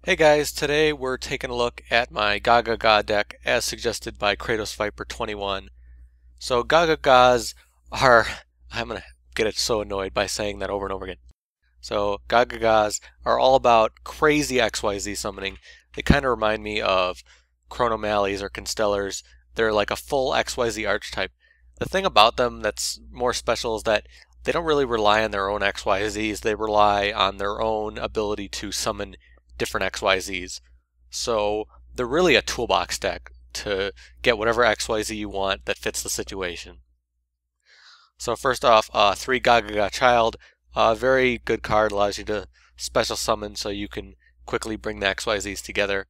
Hey guys, today we're taking a look at my Gagaga deck as suggested by Kratos Viper 21. So Gagagas are, I'm going to get it so annoyed by saying that over and over again. So Gagagas are all about crazy XYZ summoning. They kind of remind me of Chronomalies or Constellars. They're like a full XYZ archetype. The thing about them that's more special is that they don't really rely on their own XYZs. They rely on their own ability to summon different XYZs. So they're really a toolbox deck to get whatever XYZ you want that fits the situation. So first off, 3 Gagaga Child. A very good card, allows you to special summon so you can quickly bring the XYZs together.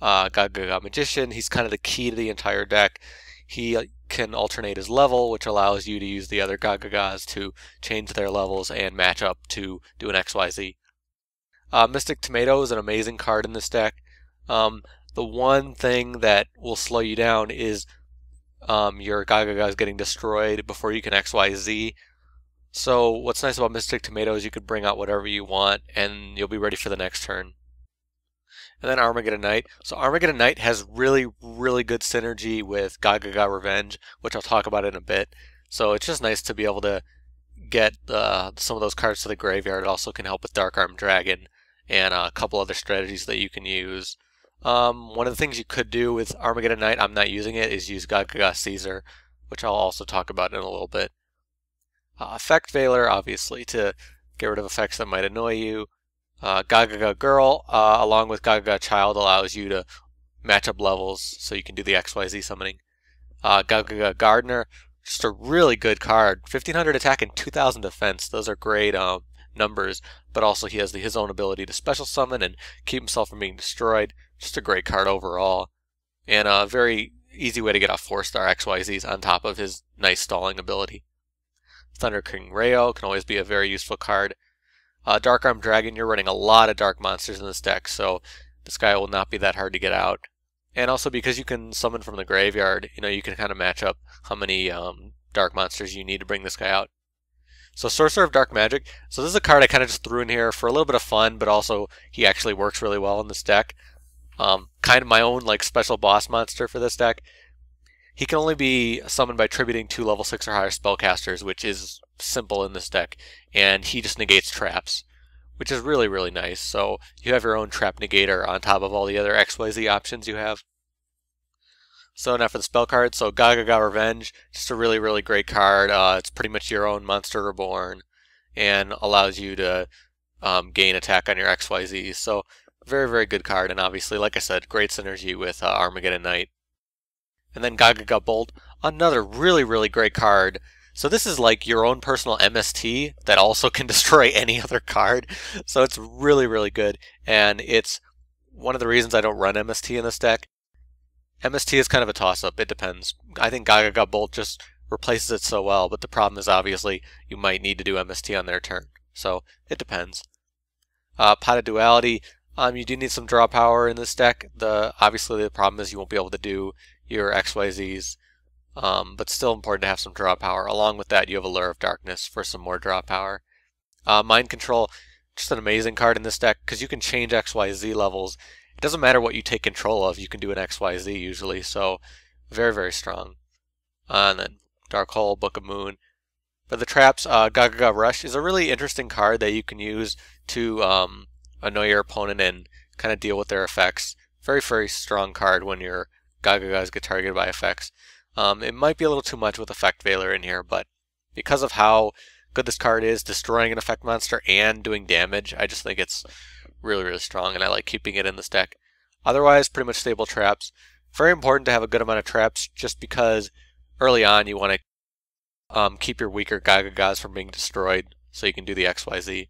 Gagaga Magician, he's kind of the key to the entire deck. He can alternate his level, which allows you to use the other Gagagas to change their levels and match up to do an XYZ. Mystic Tomato is an amazing card in this deck. The one thing that will slow you down is your Gagagas getting destroyed before you can XYZ. So what's nice about Mystic Tomato is you can bring out whatever you want and you'll be ready for the next turn. And then Armageddon Knight. So Armageddon Knight has really good synergy with Gagagarevenge, which I'll talk about in a bit. So it's just nice to be able to get some of those cards to the graveyard. It also can help with Dark-Armed Dragon and a couple other strategies that you can use. One of the things you could do with Armageddon Knight, I'm not using it, is use Gagaga Caesar, which I'll also talk about in a little bit. Effect Veiler, obviously, to get rid of effects that might annoy you. Gagaga Girl, along with Gagaga Child, allows you to match up levels so you can do the XYZ summoning. Gagaga Gardna, just a really good card. 1500 attack and 2000 defense. Those are great numbers, but also he has his own ability to special summon and keep himself from being destroyed. Just a great card overall. And a very easy way to get off 4-star XYZs on top of his nice stalling ability. Thunder King Rai-Oh can always be a very useful card. Dark-Armed Dragon, you're running a lot of dark monsters in this deck, so this guy will not be that hard to get out. And also because you can summon from the graveyard, you can kind of match up how many dark monsters you need to bring this guy out. So Sorcerer of Dark Magic. So this is a card I kind of just threw in here for a little bit of fun, but also he actually works really well in this deck. Kind of my own like special boss monster for this deck. He can only be summoned by tributing 2 level 6 or higher spellcasters, which is simple in this deck, and he just negates traps, which is really nice. So you have your own trap negator on top of all the other XYZ options you have. So now for the spell card, so Gagagarevenge, just a really great card. It's pretty much your own monster reborn and allows you to gain attack on your XYZ. So very good card, and obviously, like I said, great synergy with Armageddon Knight. And then Gagagabolt, another really great card. So this is like your own personal MST that also can destroy any other card. So it's really good, and it's one of the reasons I don't run MST in this deck. MST is kind of a toss-up. It depends. I think Gagagabolt just replaces it so well, but the problem is obviously you might need to do MST on their turn. So it depends. Pot of Duality, you do need some draw power in this deck. Obviously the problem is you won't be able to do your XYZs, but still important to have some draw power. Along with that, you have Allure of Darkness for some more draw power. Mind Control, just an amazing card in this deck because you can change XYZ levels. It doesn't matter what you take control of, you can do an XYZ usually, so very strong. And then Dark Hole, Book of Moon. For the traps, Gagagarush is a really interesting card that you can use to annoy your opponent and kind of deal with their effects. Very strong card when your Gagagas get targeted by effects. It might be a little too much with Effect Veiler in here, but because of how good this card is, destroying an effect monster and doing damage, I just think it's really strong, and I like keeping it in this deck. Otherwise, pretty much stable traps. Very important to have a good amount of traps, just because early on you want to keep your weaker Gagagas from being destroyed, so you can do the XYZ.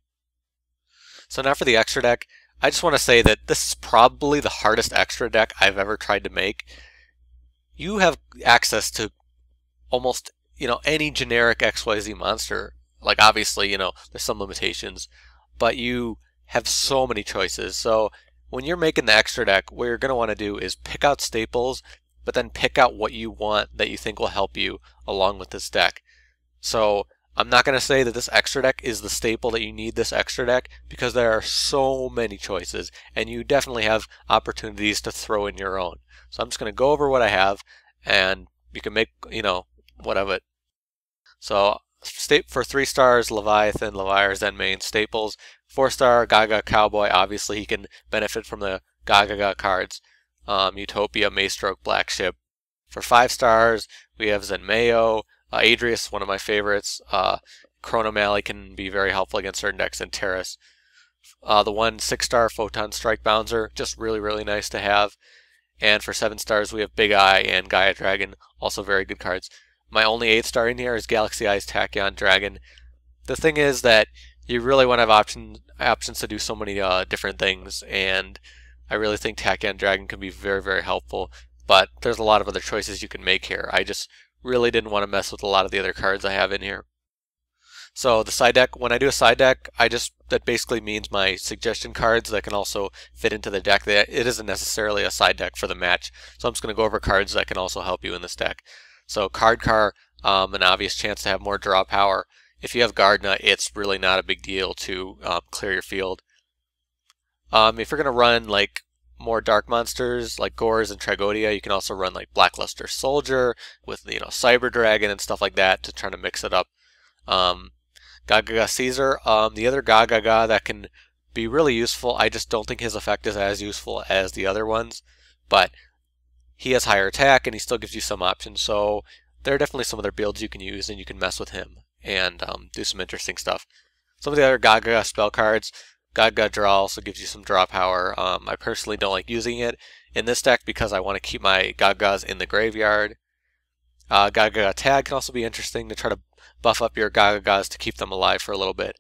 So now for the extra deck, I just want to say that this is probably the hardest extra deck I've ever tried to make. You have access to almost, any generic XYZ monster. Like obviously, there's some limitations, but you have so many choices. So when you're making the extra deck, what you're going to want to do is pick out staples, but then pick out what you want that you think will help you along with this deck. So I'm not going to say that this extra deck is the staple that you need this extra deck, because there are so many choices and you definitely have opportunities to throw in your own. So I'm just going to go over what I have and you can make, what of it. So for 3 stars, Leviathan, Leviar, Zenmaines, staples. 4-star, Gagaga Cowboy, obviously he can benefit from the Gagaga cards. Utopia, Maestroke, Blackship. For 5 stars, we have Zenmaioh, Adreus, one of my favorites. Chronomaly can be very helpful against certain decks, and Terrace. The 6-star Photon Strike Bouncer, just really, really nice to have. And for 7 stars, we have Big Eye and Gaia Dragon, also very good cards. My only 8-star in here is Galaxy Eyes Tachyon Dragon. The thing is that you really want to have options to do so many different things, and I really think Tachyon Dragon can be very, very helpful, but there's a lot of other choices you can make here. I just really didn't want to mess with a lot of the other cards I have in here. So the side deck, when I do a side deck, that basically means my suggestion cards that can also fit into the deck. It isn't necessarily a side deck for the match, so I'm just going to go over cards that can also help you in this deck. So Cardcar, an obvious chance to have more draw power. If you have Gardna, it's really not a big deal to clear your field. If you're going to run like more dark monsters like Gores and Tragodia, you can also run like Blackluster Soldier with Cyber Dragon and stuff like that to try to mix it up. Gagaga Caesar, the other Gagaga that can be really useful. I just don't think his effect is as useful as the other ones, but he has higher attack and he still gives you some options. So there are definitely some other builds you can use, and you can mess with him and do some interesting stuff. Some of the other Gagaga spell cards, Gagaga Draw also gives you some draw power. I personally don't like using it in this deck because I want to keep my Gagagas in the graveyard. Gagaga Tag can also be interesting to try to buff up your Gagagas to keep them alive for a little bit.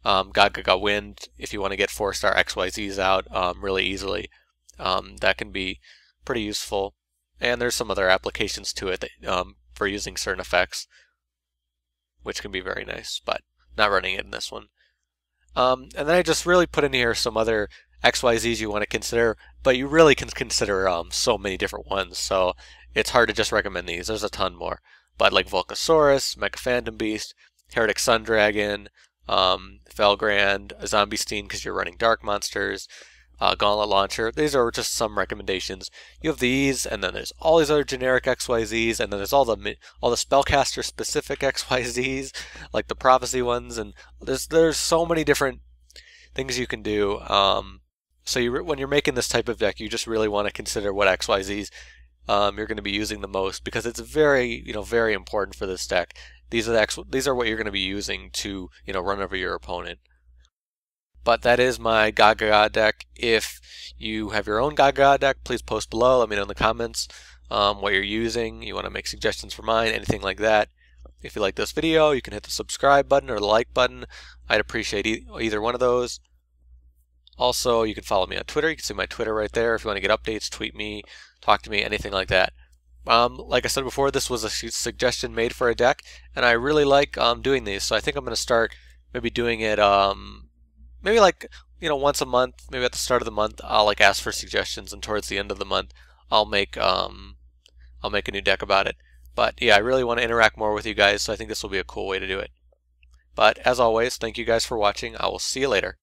Gagaga Wind, if you want to get 4-star XYZs out really easily, that can be pretty useful. And there's some other applications to it that, for using certain effects, which can be very nice, but not running it in this one. And then I just really put in here some other XYZs you want to consider, but you really can consider so many different ones, so it's hard to just recommend these. There's a ton more. But like Volcasaurus, Mecha Phantom Beast, Heretic Sun Dragon, Felgrand, Zombiestein because you're running dark monsters, Gauntlet Launcher. These are just some recommendations. You have these, and then there's all these other generic XYZs, and then there's all the spellcaster specific XYZs, like the prophecy ones, and there's so many different things you can do. So when you're making this type of deck, you just really want to consider what XYZs you're going to be using the most, because it's very very important for this deck. These are what you're going to be using to run over your opponent. But that is my Gagaga deck. If you have your own Gagaga deck, please post below. Let me know in the comments what you're using. You want to make suggestions for mine, anything like that. If you like this video, you can hit the subscribe button or the like button. I'd appreciate either one of those. Also, you can follow me on Twitter. You can see my Twitter right there. If you want to get updates, tweet me, talk to me, anything like that. Like I said before, this was a suggestion made for a deck, and I really like doing these. So I think I'm going to start maybe doing it maybe like once a month. Maybe at the start of the month, I'll like ask for suggestions, and towards the end of the month, I'll make a new deck about it. But yeah, I really want to interact more with you guys, so I think this will be a cool way to do it. But as always, thank you guys for watching. I will see you later.